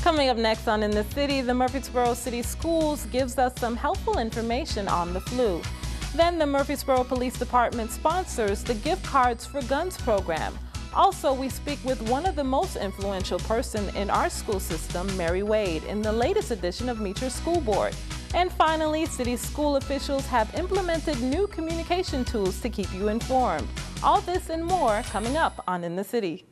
Coming up next on In the City, the Murfreesboro City Schools gives us some helpful information on the flu. Then the Murfreesboro Police Department sponsors the Gift Cards for Guns program. Also, we speak with one of the most influential person in our school system, Mary Wade, in the latest edition of Meet Your School Board. And finally, city school officials have implemented new communication tools to keep you informed. All this and more coming up on In the City.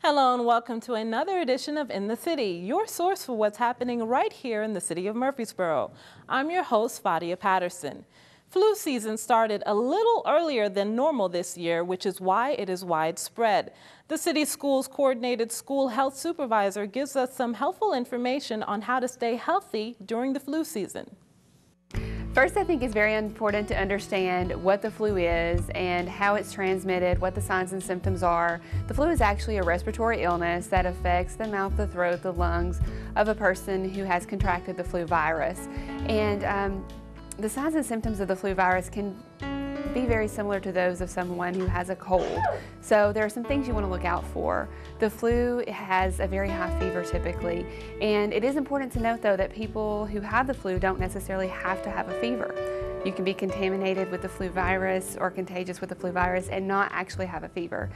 Hello and welcome to another edition of In the City, your source for what's happening right here in the city of Murfreesboro. I'm your host, Fadia Patterson. Flu season started a little earlier than normal this year, which is why it is widespread. The city schools coordinated school health supervisor gives us some helpful information on how to stay healthy during the flu season. First, I think it's very important to understand what the flu is and how it's transmitted, what the signs and symptoms are. The flu is actually a respiratory illness that affects the mouth, the throat, the lungs of a person who has contracted the flu virus. And the signs and symptoms of the flu virus can be very similar to those of someone who has a cold. So there are some things you want to look out for. The flu has a very high fever typically, and it is important to note though that people who have the flu don't necessarily have to have a fever. You can be contaminated with the flu virus or contagious with the flu virus and not actually have a fever.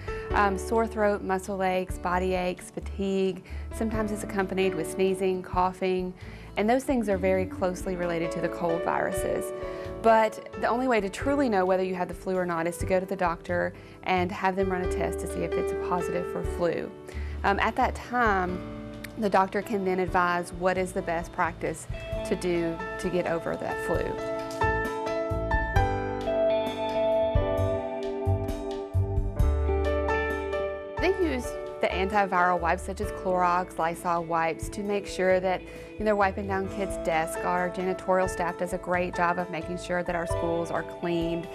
Sore throat, muscle aches, body aches, fatigue, sometimes it's accompanied with sneezing, coughing, and those things are very closely related to the cold viruses. But the only way to truly know whether you have the flu or not is to go to the doctor and have them run a test to see if it's positive for flu. At that time, the doctor can then advise what is the best practice to do to get over that flu. They use the antiviral wipes such as Clorox, Lysol wipes to make sure that they're wiping down kids' desks. Our janitorial staff does a great job of making sure that our schools are cleaned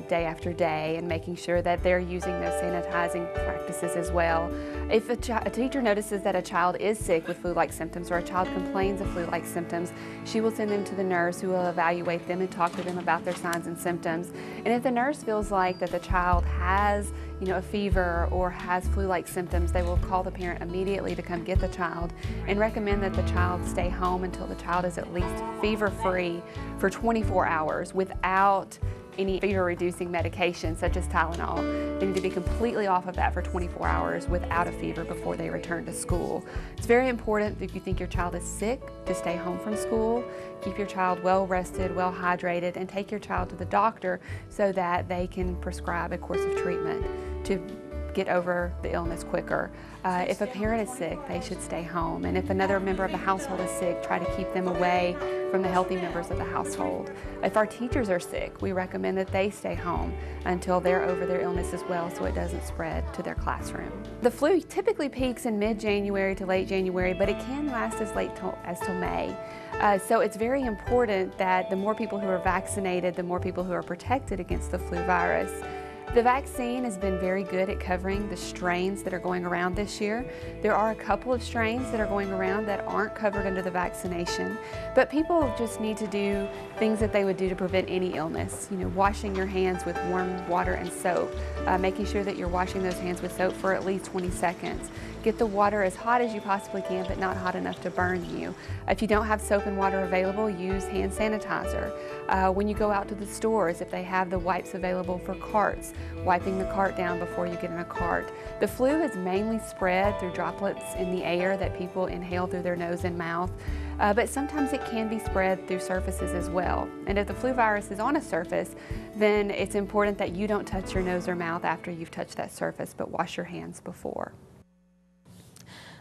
day after day and making sure that they're using those sanitizing practices as well. If a teacher notices that a child is sick with flu-like symptoms or a child complains of flu-like symptoms, she will send them to the nurse who will evaluate them and talk to them about their signs and symptoms. And if the nurse feels like that the child has a fever or has flu-like symptoms, they will call the parent immediately to come get the child and recommend that the child stay home until the child is at least fever-free for 24 hours without any fever-reducing medication such as Tylenol. They need to be completely off of that for 24 hours without a fever before they return to school. It's very important if you think your child is sick to stay home from school. Keep your child well rested, well hydrated, and take your child to the doctor so that they can prescribe a course of treatment to get over the illness quicker. If a parent is sick, they should stay home. And if another member of the household is sick, try to keep them away from the healthy members of the household. If our teachers are sick, we recommend that they stay home until they're over their illness as well so it doesn't spread to their classroom. The flu typically peaks in mid-January to late January, but it can last as late as till May. So it's very important that the more people who are vaccinated, the more people who are protected against the flu virus. The vaccine has been very good at covering the strains that are going around this year. There are a couple of strains that are going around that aren't covered under the vaccination, but people just need to do things that they would do to prevent any illness. Washing your hands with warm water and soap, making sure that you're washing those hands with soap for at least 20 seconds. Get the water as hot as you possibly can, but not hot enough to burn you. If you don't have soap and water available, use hand sanitizer. When you go out to the stores, if they have the wipes available for carts, wiping the cart down before you get in a cart. The flu is mainly spread through droplets in the air that people inhale through their nose and mouth, but sometimes it can be spread through surfaces as well. And if the flu virus is on a surface, then it's important that you don't touch your nose or mouth after you've touched that surface, but wash your hands before.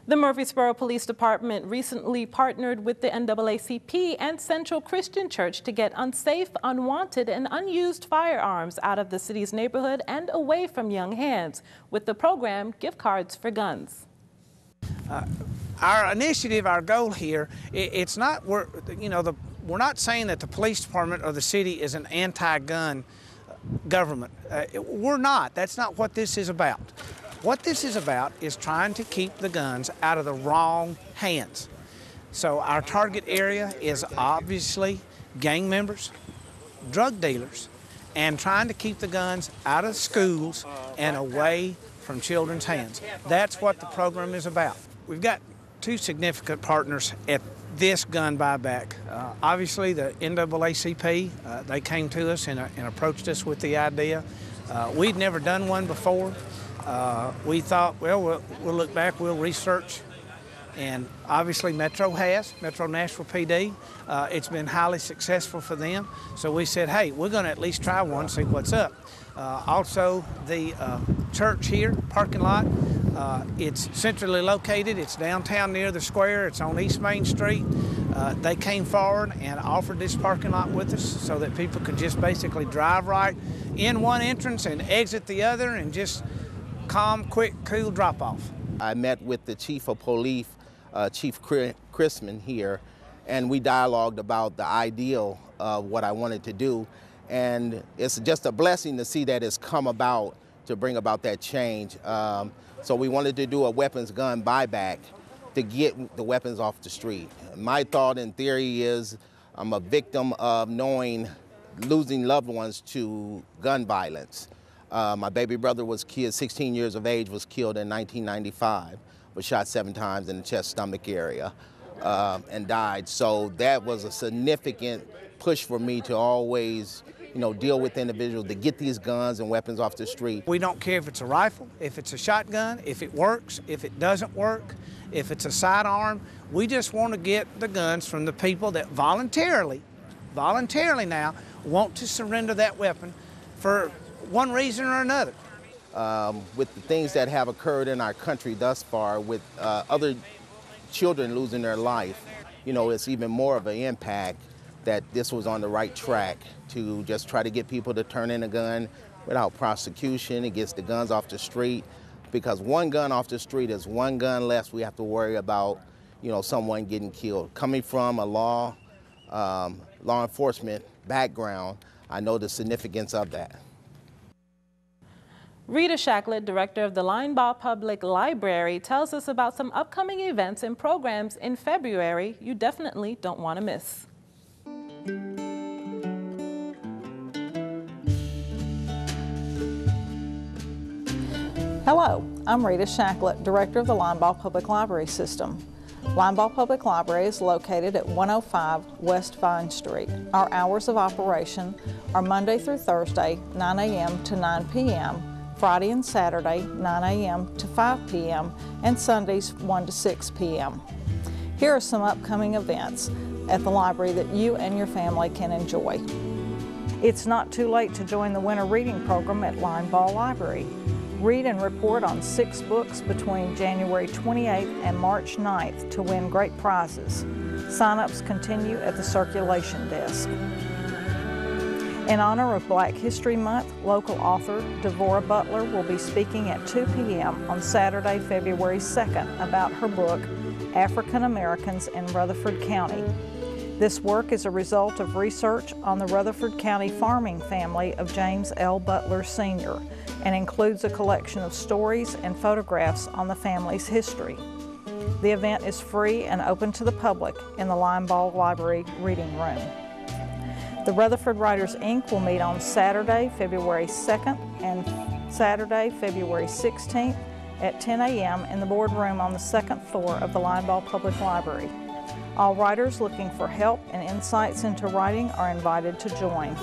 The Murfreesboro Police Department recently partnered with the NAACP and Central Christian Church to get unsafe, unwanted, and unused firearms out of the city's neighborhood and away from young hands with the program Gift Cards for Guns. Our initiative, our goal here, it's not, we're not saying that the police department or the city is an anti-gun government. We're not. That's not what this is about. What this is about is trying to keep the guns out of the wrong hands. So our target area is obviously gang members, drug dealers, and trying to keep the guns out of schools and away from children's hands. That's what the program is about. We've got two significant partners at this gun buyback. Obviously the NAACP, they came to us and approached us with the idea. We'd never done one before. We thought, well, we'll look back, we'll research, and obviously Metro Nashville PD. It's been highly successful for them. So we said, hey, we're gonna at least try one, see what's up. Also the church here, parking lot, it's centrally located, it's downtown near the square, it's on East Main Street. They came forward and offered this parking lot with us so that people could just basically drive right in one entrance and exit the other and just calm, quick, cool drop-off. I met with the Chief of Police, Chief Chrisman here, and we dialogued about the ideal of what I wanted to do. And it's just a blessing to see that it's come about to bring about that change. So we wanted to do a weapons gun buyback to get the weapons off the street. My thought and theory is I'm a victim of losing loved ones to gun violence. My baby brother was killed, 16 years of age, was killed in 1995, was shot 7 times in the chest stomach area and died. So that was a significant push for me to always deal with individuals to get these guns and weapons off the street. We don't care if it's a rifle, if it's a shotgun, if it works, if it doesn't work, if it's a sidearm. We just want to get the guns from the people that voluntarily now want to surrender that weapon for one reason or another. With the things that have occurred in our country thus far, with other children losing their life, it's even more of an impact that this was on the right track to just try to get people to turn in a gun without prosecution. It gets the guns off the street, because one gun off the street is one gun less we have to worry about, someone getting killed. Coming from a law enforcement background, I know the significance of that. Rita Shacklett, director of the Linebaugh Public Library, tells us about some upcoming events and programs in February you definitely don't want to miss. Hello, I'm Rita Shacklett, director of the Linebaugh Public Library System. Linebaugh Public Library is located at 105 West Vine Street. Our hours of operation are Monday through Thursday, 9 a.m. to 9 p.m., Friday and Saturday, 9 a.m. to 5 p.m., and Sundays, 1 to 6 p.m. Here are some upcoming events at the library that you and your family can enjoy. It's not too late to join the winter reading program at Linebaugh Library. Read and report on 6 books between January 28th and March 9th to win great prizes. Sign-ups continue at the circulation desk. In honor of Black History Month, local author Devorah Butler will be speaking at 2 p.m. on Saturday, February 2nd about her book, African Americans in Rutherford County. This work is a result of research on the Rutherford County farming family of James L. Butler Sr. and includes a collection of stories and photographs on the family's history. The event is free and open to the public in the Linebaugh Library Reading Room. The Rutherford Writers, Inc. will meet on Saturday, February 2nd and Saturday, February 16th at 10 a.m. in the boardroom on the 2nd floor of the Linebaugh Public Library. All writers looking for help and insights into writing are invited to join.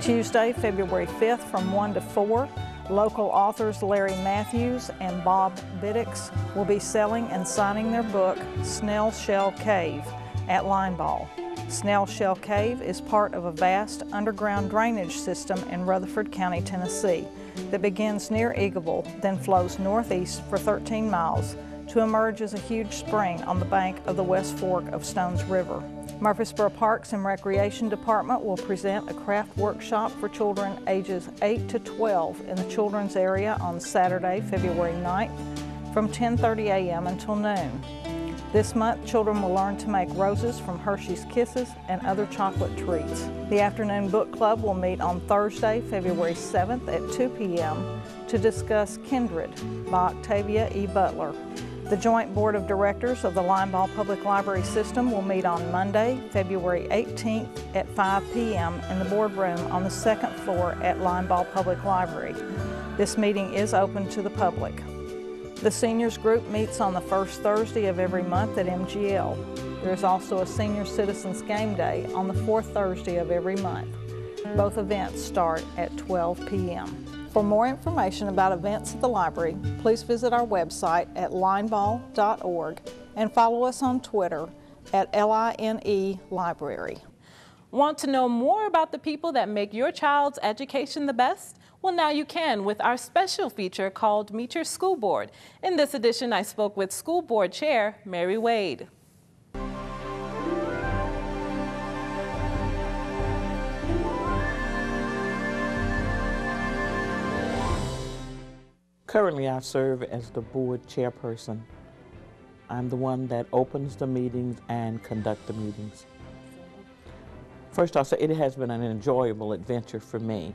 Tuesday, February 5th from 1 to 4, local authors Larry Matthews and Bob Biddix will be selling and signing their book, Snail Shell Cave, at Linebaugh. Snail Shell Cave is part of a vast underground drainage system in Rutherford County, Tennessee that begins near Eagleville, then flows northeast for 13 miles to emerge as a huge spring on the bank of the West Fork of Stones River. Murfreesboro Parks and Recreation Department will present a craft workshop for children ages 8 to 12 in the children's area on Saturday, February 9th from 10:30 a.m. until noon. This month, children will learn to make roses from Hershey's Kisses and other chocolate treats. The afternoon book club will meet on Thursday, February 7th at 2 p.m. to discuss Kindred by Octavia E. Butler. The Joint Board of Directors of the Linebaugh Public Library System will meet on Monday, February 18th at 5 p.m. in the boardroom on the second floor at Linebaugh Public Library. This meeting is open to the public. The seniors group meets on the first Thursday of every month at MGL. There is also a Senior Citizens Game Day on the fourth Thursday of every month. Both events start at 12 p.m. For more information about events at the library, please visit our website at linebaugh.org and follow us on Twitter at LINE Library. Want to know more about the people that make your child's education the best? Well, now you can with our special feature called Meet Your School Board. In this edition, I spoke with School Board Chair Mary Wade. Currently, I serve as the board chairperson. I'm the one that opens the meetings and conducts the meetings. First, I'll say it has been an enjoyable adventure for me.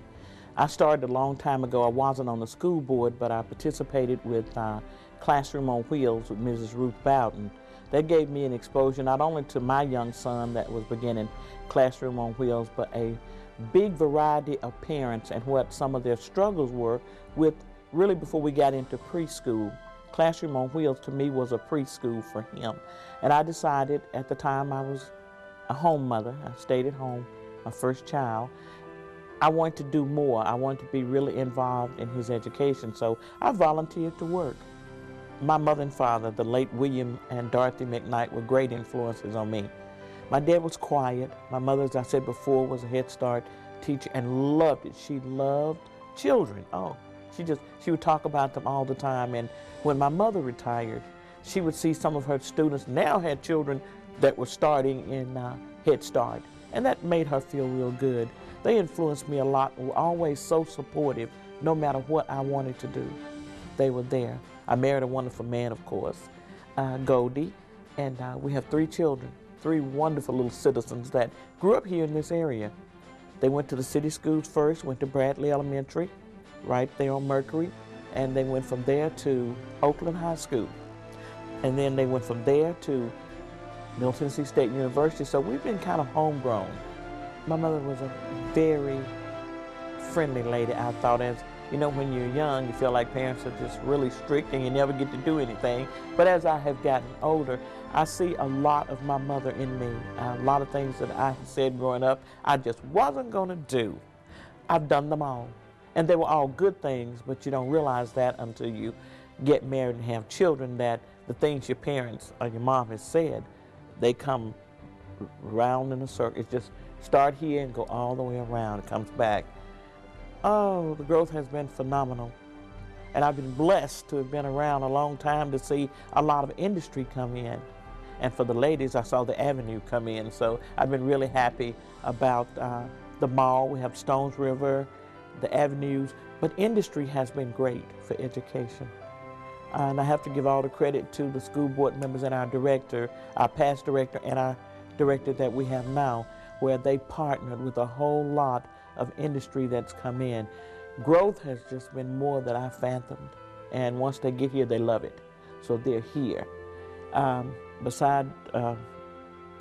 I started a long time ago. I wasn't on the school board, but I participated with Classroom on Wheels with Mrs. Ruth Bowden. That gave me an exposure not only to my young son that was beginning Classroom on Wheels, but a big variety of parents and what some of their struggles were with really before we got into preschool. Classroom on Wheels to me was a preschool for him. And I decided at the time I was a home mother. I stayed at home, my first child. I wanted to do more. I wanted to be really involved in his education, so I volunteered to work. My mother and father, the late William and Dorothy McKnight, were great influences on me. My dad was quiet. My mother, as I said before, was a Head Start teacher and loved it. She loved children. Oh, she would talk about them all the time. And when my mother retired, she would see some of her students now had children that were starting in Head Start, and that made her feel real good. They influenced me a lot and were always so supportive no matter what I wanted to do. They were there. I married a wonderful man, of course, Goldie, and we have 3 children, 3 wonderful little citizens that grew up here in this area. They went to the city schools first, went to Bradley Elementary, right there on Mercury, and they went from there to Oakland High School. And then they went from there to Middle Tennessee State University, so we've been kind of homegrown. My mother was a very friendly lady, I thought. As you know, when you're young, you feel like parents are just really strict and you never get to do anything. But as I have gotten older, I see a lot of my mother in me. A lot of things that I said growing up, I just wasn't going to do. I've done them all. And they were all good things, but you don't realize that until you get married and have children, that the things your parents or your mom has said, they come round in a circle. It's just start here and go all the way around. It comes back. Oh, the growth has been phenomenal. And I've been blessed to have been around a long time to see a lot of industry come in. And for the ladies, I saw the Avenue come in. So I've been really happy about the mall. We have Stones River, the avenues, but industry has been great for education. And I have to give all the credit to the school board members and our director, our past director and our director that we have now, where they partnered with a whole lot of industry that's come in. Growth has just been more than I fathomed. And once they get here, they love it. So they're here. Beside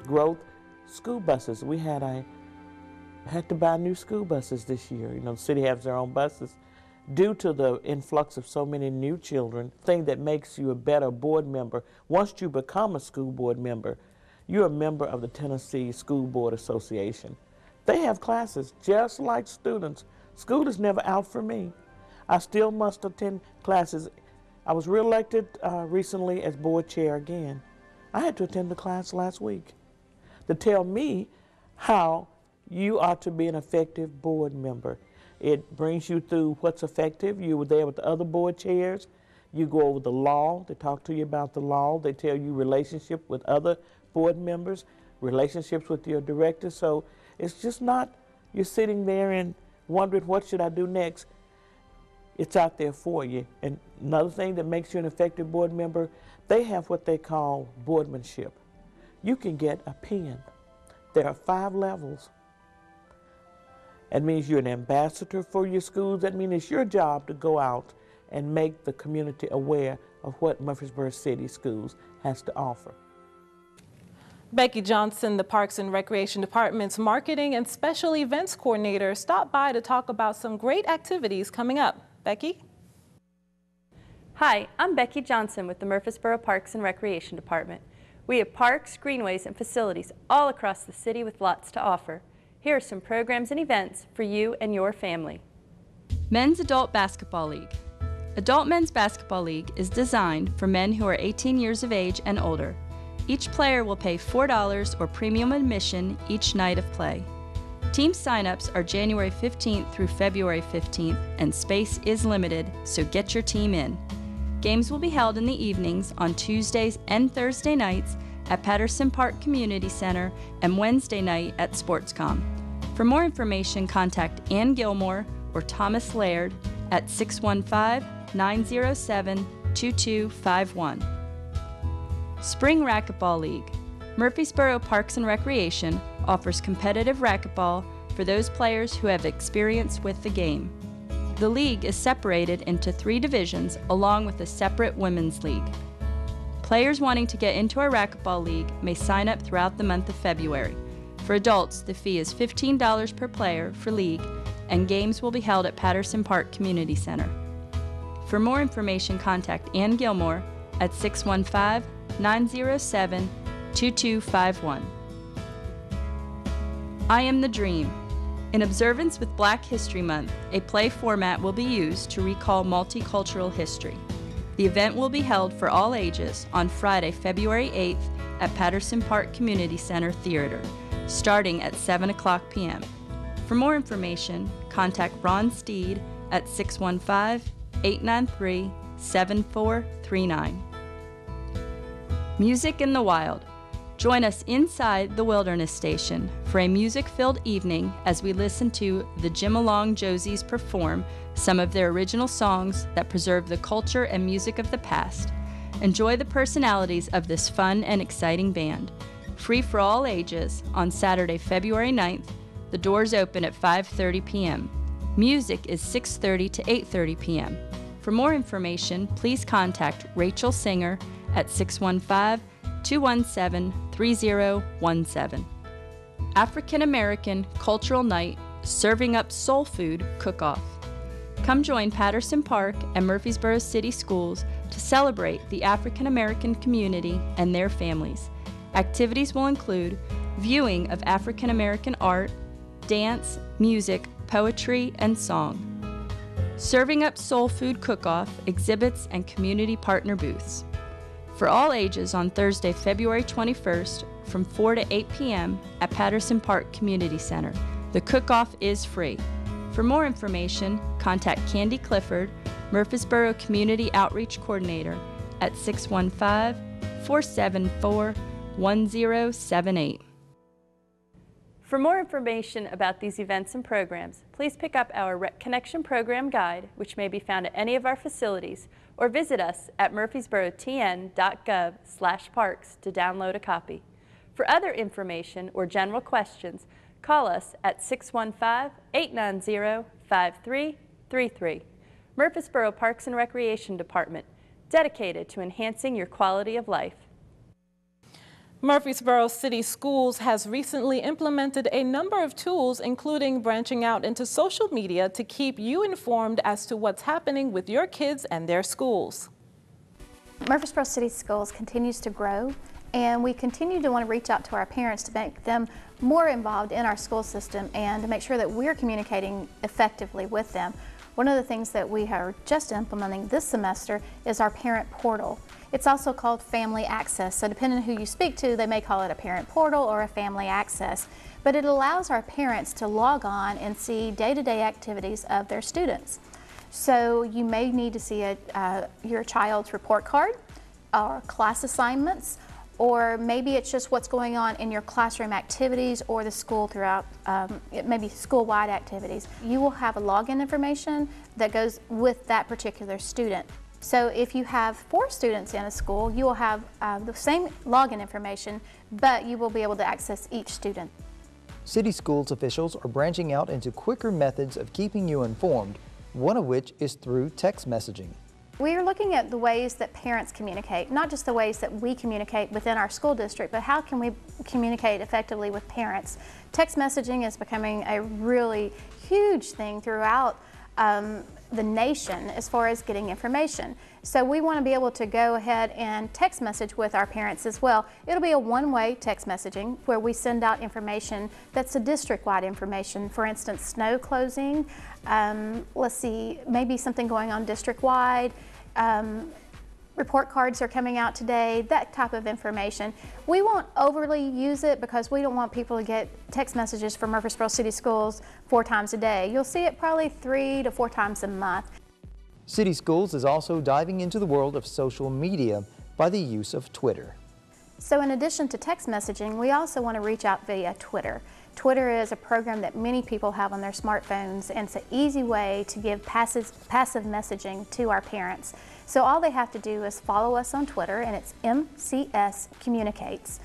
growth, school buses. We had to buy new school buses this year. You know, the city has their own buses. Due to the influx of so many new children, thing that makes you a better board member, once you become a school board member, you're a member of the Tennessee School Board Association. They have classes just like students. School is never out for me. I still must attend classes. I was reelected recently as board chair again. I had to attend the class last week to tell me how you are to be an effective board member. It brings you through what's effective. You were there with the other board chairs. You go over the law. They talk to you about the law. They tell you relationship with other board members, relationships with your director. So it's just not you're sitting there and wondering what should I do next. It's out there for you. And another thing that makes you an effective board member, they have what they call boardmanship. You can get a pen. There are 5 levels. That means you're an ambassador for your schools. That means it's your job to go out and make the community aware of what Murfreesboro City Schools has to offer. Becky Johnson, the Parks and Recreation Department's Marketing and Special Events Coordinator, stopped by to talk about some great activities coming up. Becky? Hi, I'm Becky Johnson with the Murfreesboro Parks and Recreation Department. We have parks, greenways, and facilities all across the city with lots to offer. Here are some programs and events for you and your family. Men's Adult Basketball League. Adult Men's Basketball League is designed for men who are 18 years of age and older. Each player will pay $4 or premium admission each night of play. Team signups are January 15th through February 15th, and space is limited, so get your team in. Games will be held in the evenings on Tuesdays and Thursday nights at Patterson Park Community Center and Wednesday night at SportsCom. For more information, contact Ann Gilmore or Thomas Laird at 615-907-2251. Spring Racquetball League. Murfreesboro Parks and Recreation offers competitive racquetball for those players who have experience with the game. The league is separated into 3 divisions along with a separate women's league. Players wanting to get into our racquetball league may sign up throughout the month of February. For adults, the fee is $15 per player for league, and games will be held at Patterson Park Community Center. For more information, contact Ann Gilmore at 615-907-2251. I Am the Dream. In observance with Black History Month, a play format will be used to recall multicultural history. The event will be held for all ages on Friday, February 8th at Patterson Park Community Center Theater, starting at 7:00 p.m. For more information, contact Ron Steed at 615-893-7439. Music in the Wild. Join us inside the Wilderness Station for a music-filled evening as we listen to the Jim Along Josies perform some of their original songs that preserve the culture and music of the past. Enjoy the personalities of this fun and exciting band. Free for all ages on Saturday, February 9th. The doors open at 5:30 p.m. Music is 6:30 to 8:30 p.m. For more information, please contact Rachel Singer at 615-217-3017. African American Cultural Night, Serving Up Soul Food Cook-Off. Come join Patterson Park and Murfreesboro City Schools to celebrate the African American community and their families. Activities will include viewing of African American art, dance, music, poetry, and song. Serving Up Soul Food Cook-Off, exhibits, and community partner booths. For all ages on Thursday, February 21st from 4 to 8 p.m. at Patterson Park Community Center. The cook-off is free. For more information, contact Candy Clifford, Murfreesboro Community Outreach Coordinator at 615-474-1078. For more information about these events and programs, please pick up our Rec Connection Program Guide, which may be found at any of our facilities, or visit us at murfreesborotn.gov/parks to download a copy. For other information or general questions, call us at 615-890-5333. Murfreesboro Parks and Recreation Department, dedicated to enhancing your quality of life. Murfreesboro City Schools has recently implemented a number of tools, including branching out into social media to keep you informed as to what's happening with your kids and their schools. Murfreesboro City Schools continues to grow, and we continue to want to reach out to our parents to make them more involved in our school system and to make sure that we're communicating effectively with them. One of the things that we are just implementing this semester is our parent portal. It's also called Family Access, so depending on who you speak to, they may call it a parent portal or a family access. But it allows our parents to log on and see day-to-day activities of their students. So you may need to see your child's report card or class assignments, or maybe it's just what's going on in your classroom activities or the school throughout, maybe school-wide activities. You will have a login information that goes with that particular student. So if you have 4 students in a school, you will have the same login information, but you will be able to access each student. City schools officials are branching out into quicker methods of keeping you informed, one of which is through text messaging. We are looking at the ways that parents communicate, not just the ways that we communicate within our school district, but how can we communicate effectively with parents. Text messaging is becoming a really huge thing throughout the nation as far as getting information. So we want to be able to go ahead and text message with our parents as well. It'll be a one-way text messaging where we send out information that's a district-wide information. For instance, snow closing, let's see, maybe something going on district-wide, report cards are coming out today, that type of information. We won't overly use it because we don't want people to get text messages from Murfreesboro City Schools 4 times a day. You'll see it probably 3 to 4 times a month. City Schools is also diving into the world of social media by the use of Twitter. So in addition to text messaging, we also want to reach out via Twitter. Twitter is a program that many people have on their smartphones, and it's an easy way to give passive messaging to our parents. So all they have to do is follow us on Twitter, and it's MCS Communicates.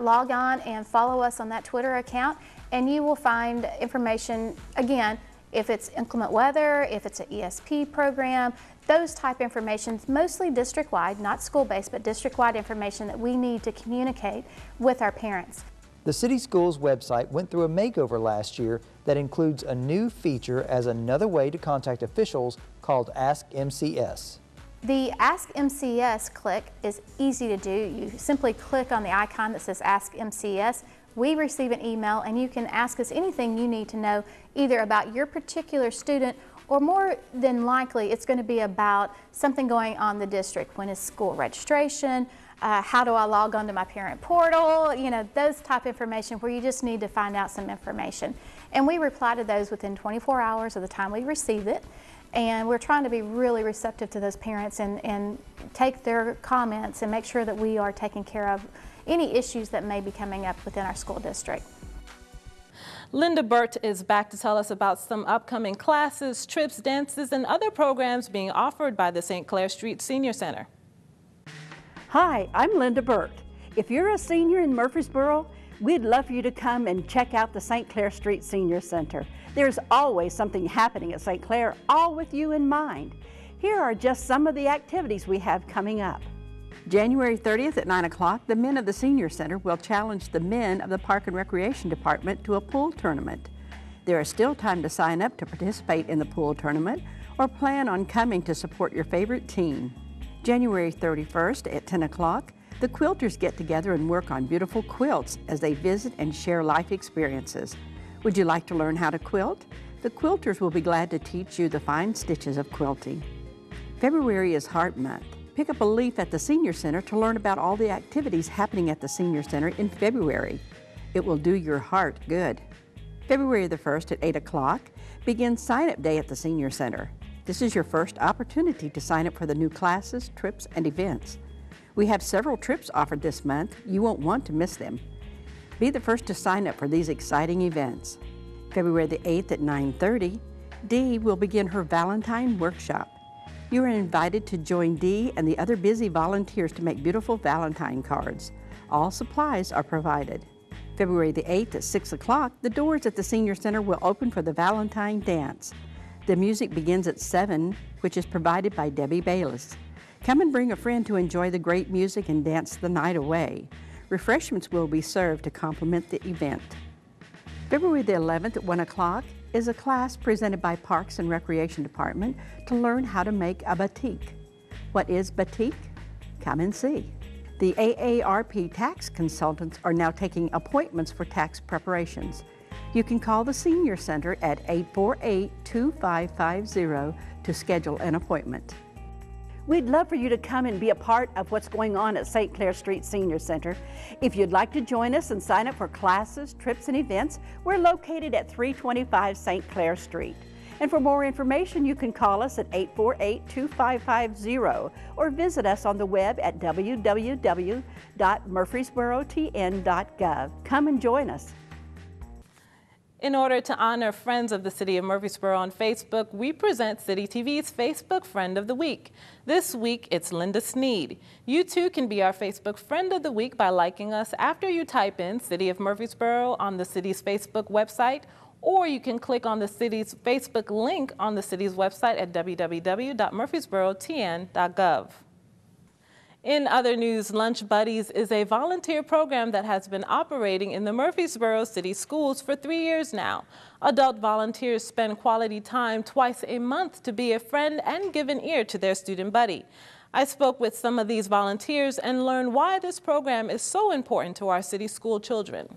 Log on and follow us on that Twitter account, and you will find information, again, if it's inclement weather, if it's an ESP program, those type information, mostly district-wide, not school-based, but district-wide information that we need to communicate with our parents. The City Schools website went through a makeover last year that includes a new feature as another way to contact officials called Ask MCS. The Ask MCS click is easy to do. You simply click on the icon that says Ask MCS. We receive an email and you can ask us anything you need to know, either about your particular student, or more than likely it's going to be about something going on in the district. When is school registration? How do I log on to my parent portal? You know, those type of information where you just need to find out some information. And we reply to those within 24 hours of the time we receive it. And we're trying to be really receptive to those parents and take their comments and make sure that we are taking care of any issues that may be coming up within our school district. Linda Burt is back to tell us about some upcoming classes, trips, dances, and other programs being offered by the St. Clair Street Senior Center. Hi, I'm Linda Burt. If you're a senior in Murfreesboro, we'd love for you to come and check out the St. Clair Street Senior Center. There's always something happening at St. Clair, all with you in mind. Here are just some of the activities we have coming up. January 30th at 9 o'clock, the men of the Senior Center will challenge the men of the Park and Recreation Department to a pool tournament. There is still time to sign up to participate in the pool tournament or plan on coming to support your favorite team. January 31st at 10 o'clock, the quilters get together and work on beautiful quilts as they visit and share life experiences. Would you like to learn how to quilt? The quilters will be glad to teach you the fine stitches of quilting. February is Heart Month. Pick up a leaf at the Senior Center to learn about all the activities happening at the Senior Center in February. It will do your heart good. February the 1st at 8 o'clock begins Sign-Up Day at the Senior Center. This is your first opportunity to sign up for the new classes, trips, and events. We have several trips offered this month. You won't want to miss them. Be the first to sign up for these exciting events. February the 8th at 9:30, Dee will begin her Valentine Workshop. You are invited to join Dee and the other busy volunteers to make beautiful Valentine cards. All supplies are provided. February the 8th at 6 o'clock, the doors at the Senior Center will open for the Valentine Dance. The music begins at 7, which is provided by Debbie Bayless. Come and bring a friend to enjoy the great music and dance the night away. Refreshments will be served to complement the event. February the 11th at 1 o'clock is a class presented by Parks and Recreation Department to learn how to make a batik. What is batik? Come and see. The AARP tax consultants are now taking appointments for tax preparations. You can call the Senior Center at 848-2550 to schedule an appointment. We'd love for you to come and be a part of what's going on at St. Clair Street Senior Center. If you'd like to join us and sign up for classes, trips, and events, we're located at 325 St. Clair Street. And for more information, you can call us at 848-2550 or visit us on the web at www.murfreesborotn.gov. Come and join us. In order to honor friends of the City of Murfreesboro on Facebook, we present City TV's Facebook Friend of the Week. This week, it's Linda Sneed. You too can be our Facebook Friend of the Week by liking us after you type in City of Murfreesboro on the city's Facebook website, or you can click on the city's Facebook link on the city's website at www.murfreesborotn.gov. In other news, Lunch Buddies is a volunteer program that has been operating in the Murfreesboro City Schools for 3 years now. Adult volunteers spend quality time twice a month to be a friend and give an ear to their student buddy. I spoke with some of these volunteers and learned why this program is so important to our city school children.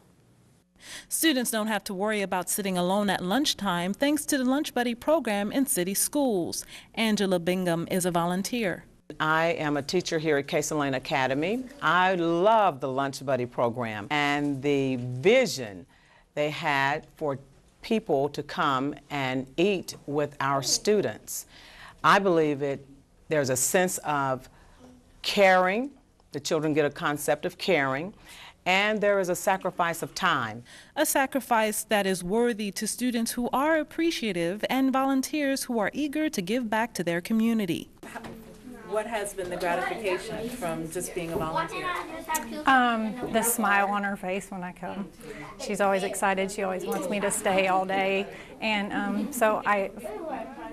Students don't have to worry about sitting alone at lunchtime thanks to the Lunch Buddy program in city schools. Angela Bingham is a volunteer. I am a teacher here at Case Lane Academy. I love the Lunch Buddy program and the vision they had for people to come and eat with our students. I believe there's a sense of caring. The children get a concept of caring. And there is a sacrifice of time. A sacrifice that is worthy to students who are appreciative and volunteers who are eager to give back to their community. What has been the gratification from just being a volunteer? The smile on her face when I come. She's always excited. She always wants me to stay all day. And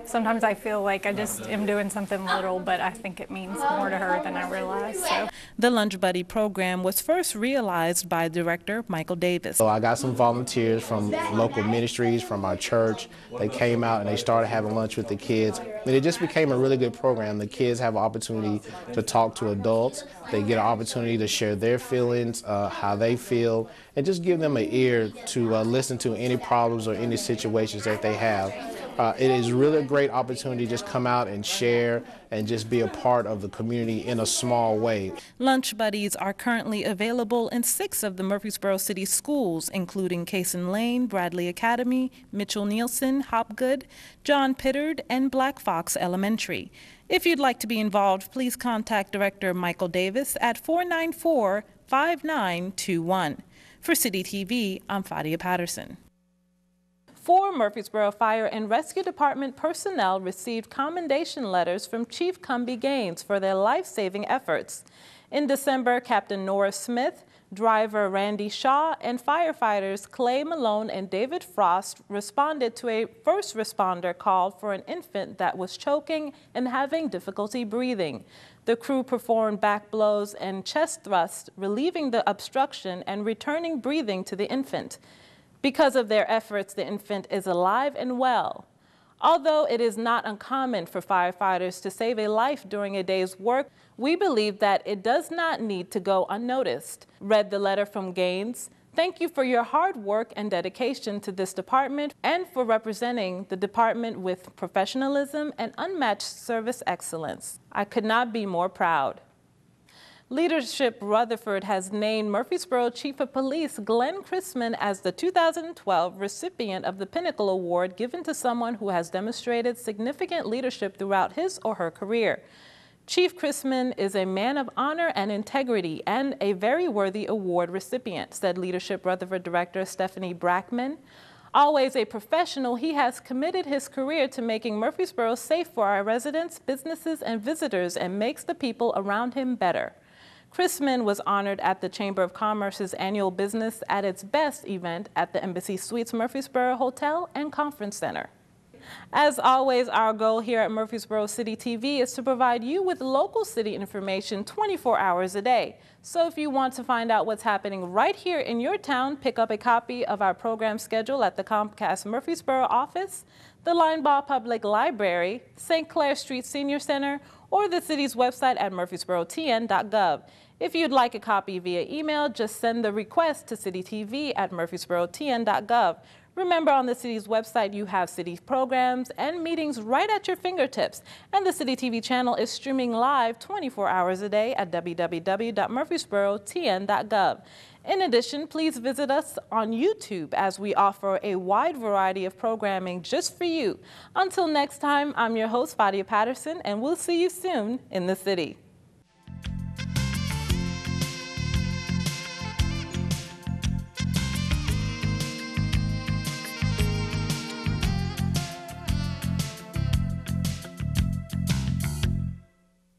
sometimes I feel like I just am doing something little, but I think it means more to her than I realize. So. The Lunch Buddy program was first realized by Director Michael Davis. So I got some volunteers from local ministries, from our church. They came out and they started having lunch with the kids. And it just became a really good program. The kids have an opportunity to talk to adults. They get an opportunity to share their feelings, how they feel, and just give them an ear to listen to any problems or any situations that they have. It is really a great opportunity to just come out and share and just be a part of the community in a small way. Lunch Buddies are currently available in 6 of the Murfreesboro City schools, including Cason Lane, Bradley Academy, Mitchell Nielsen, Hopgood, John Pittard, and Black Fox Elementary. If you'd like to be involved, please contact Director Michael Davis at 494-5921. For City TV, I'm Fadia Patterson. 4 Murfreesboro Fire and Rescue Department personnel received commendation letters from Chief Cumbie Gaines for their life-saving efforts. In December, Captain Nora Smith, driver Randy Shaw, and firefighters Clay Malone and David Frost responded to a first responder call for an infant that was choking and having difficulty breathing. The crew performed back blows and chest thrusts, relieving the obstruction and returning breathing to the infant. Because of their efforts, the infant is alive and well. Although it is not uncommon for firefighters to save a life during a day's work, we believe that it does not need to go unnoticed. Read the letter from Gaines. Thank you for your hard work and dedication to this department and for representing the department with professionalism and unmatched service excellence. I could not be more proud. Leadership Rutherford has named Murfreesboro Chief of Police Glenn Chrisman as the 2012 recipient of the Pinnacle Award given to someone who has demonstrated significant leadership throughout his or her career. Chief Chrisman is a man of honor and integrity and a very worthy award recipient, said Leadership Rutherford Director Stephanie Brackman. Always a professional, he has committed his career to making Murfreesboro safe for our residents, businesses, and visitors and makes the people around him better. Chrisman was honored at the Chamber of Commerce's annual Business at its Best event at the Embassy Suites Murfreesboro Hotel and Conference Center. As always, our goal here at Murfreesboro City TV is to provide you with local city information 24 hours a day. So if you want to find out what's happening right here in your town, pick up a copy of our program schedule at the Comcast Murfreesboro office, the Linebaugh Public Library, St. Clair Street Senior Center, or the city's website at murfreesborotn.gov. If you'd like a copy via email, just send the request to citytv@murfreesborotn.gov. Remember, on the city's website, you have city programs and meetings right at your fingertips. And the City TV channel is streaming live 24 hours a day at www.murfreesborotn.gov. In addition, please visit us on YouTube as we offer a wide variety of programming just for you. Until next time, I'm your host, Fadia Patterson, and we'll see you soon in the city.